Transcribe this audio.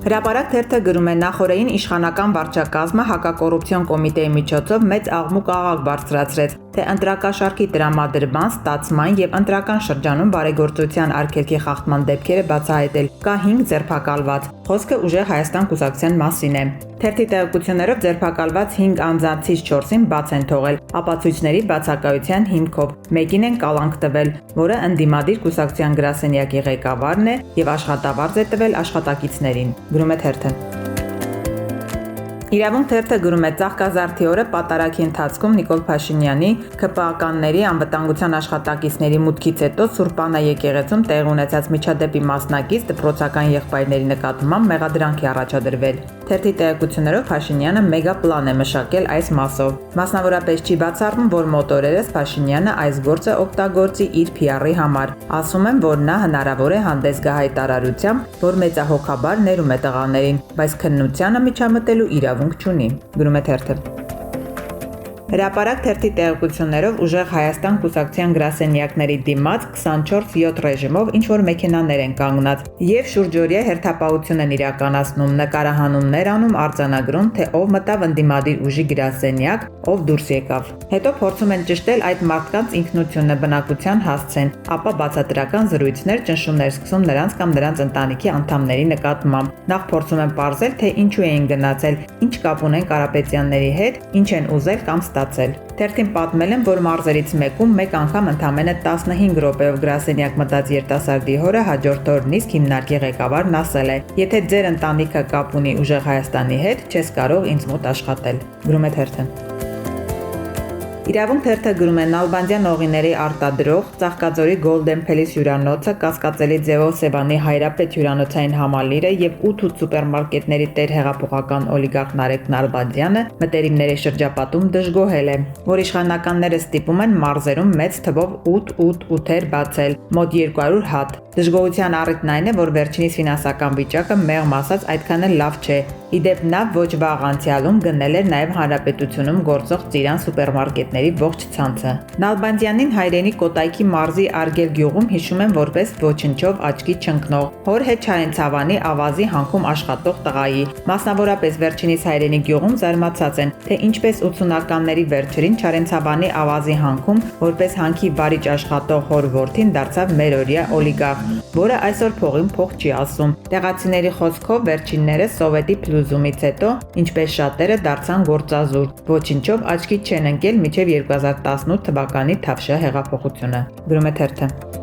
Հրապարակ թերթը գրում է նախօրեին իշխանական վարչակազմը հակակոռուպցիոն կոմիտեի միջոցով մեծ աղմուկ աղաղ բարձրացրեց, թե ընտրակաշառքի տրամադրման, ստացման եւ ընտրական շրջանում բարեգործության արգելքի խախտման դեպքեր է բացահայտել, կա 5 ձերբակալված։ Խոսքը Ուժեղ Հայաստան կուսակցության մասին է։ Թերթի տեղեկություններով ձերբակալված 5 անձանցից 4-ին բաց են թողել ապացույցների բացակայության հիմքով։ Մեկին են կալանք տվել, որը ընդդիմադիր կուսակցության գրասենյակի ղեկավարն է եւ աշխատավարձ է տվել աշխատակիցներին։ Գրում է թերթը։ Իրավունք թերթը գրում է Ծաղկազարդի օրը պատարագի ընթացքում Նիկոլ Փաշինյանի ՔՊԱ-կանների անվտանգության աշխատակիցների մուտքից հետո Սուրբ Աննա եկեղեցում տեղի ունեցած միջադեպի մասնակից դպրոցական եղբայրների նկատմամբ մեղադրանք է առաջադրվել։ Թերթի տեղեկություններով Փաշինյանը մեգա պլան է մշակել այս մասով։ Մասնավորապես չի բացառվում, որ մոտորերս Փաշինյանը այս գործը օգտագործի իր PR-ի համար։ Ասում են, որ նա հնարավոր է հանդես գա հայտարարությամբ, որ մեծահոգաբար ներում է տղաներին, բայց քննությանը միջամտելու իրավունք չունի։ Գրում է թերթը։ Հրապարակ թերթի տեղեկություններով Ուժեղ Հայաստան կուսակցության գրասենյակների դիմաց 24/7 ռեժիմով ինչ-որ մեքենաներ են կանգնած եւ շուրջօրյա հերթապահություն են իրականացնում, նկարահանումներ անում, արձանագրում, թե ով մտավ ընդդիմադիր ուժի գրասենյակ, ով դուրս եկավ։ Հետո փորձում են ճշտել այդ մարդկանց ինքնությունը, բնակության հասցեն, ապա բացատրական զրույցներ, ճնշումներ սկսում նրանց կամ նրանց ընտանիքի անդամների նկատմամբ։ Նախ փորձում են պարզել, թե ինչու էին գնացել, ինչ կապ ունեն Կարապետյանների հետ, ինչ են ուզել կամ ստացել։ Թերթին պատմել են, որ մարզերից մեկում մեկ անգամ ընդամենը 15 րոպեով գրասենյակ մտած երիտասարդի հորը հաջորդ օր նիստ հիմնարկի ղեկավարն ասել է. «Եթե ձեր ընտանիքը կապ ունի Ուժեղ Հայաստանի հետ, չես կարող ինձ մոտ աշխատել»։ Գրում է թերթը։ Իրավունք թերթը գրում է Նալբանդյան օղիների արտադրող Ծաղկաձորի Golden Palace հյուրանոցը, կասկածելի ձևով Սևանի Հայրապետ հյուրանոցային համալիրը եւ 8 սուպերմարկետների տեր հեղափոխական օլիգարխ Նարեկ Նալբանդյանը մտերիմների շրջապատում դժգոհել է, որ իշխանականները ստիպում են մարզերում մեծ թվով 888-եր բացել, մոտ 200 հատ։ Դժգոհության առիթն այն է, որ վերջինիս ֆինանսական վիճակը մեղմ ասած այդքան էլ լավ չէ։ Իդեպ նա ոչ վաղ անցյալում գնել էր նաև Հանրապետությունում գործող Ծիրան սուպերմարկետների ողջ ցանցը։ Նալբանդյանին հայրենի Կոտայքի մարզի Արգել գյուղում հիշում են որպես ոչնչով աչքի չընկնող, հոր հետ Չարենցավանի ավազի հանքում աշխատող տղայի։ Մասնավորապես վերջինիս հայրենի գյուղում զարմացած են, թե ինչպես 80-ականների վերջերին Չարենցավանի ավազի հանքում որպես հանքի վարիչ աշխատող հոր որդին դարձավ մերօրյա օլիգարխ, որը այսօր փողին փող չի ասում։ Տեղացիների խոսքով վերջիններս սովետի փլուզումից հետո, ինչպես շատերը, դարձան գործազուր, ոչնչով աչքի չեն ընկել մինչև 2018 թվականի Թավշյա հեղափոխությունը։ Գրում է թերթը։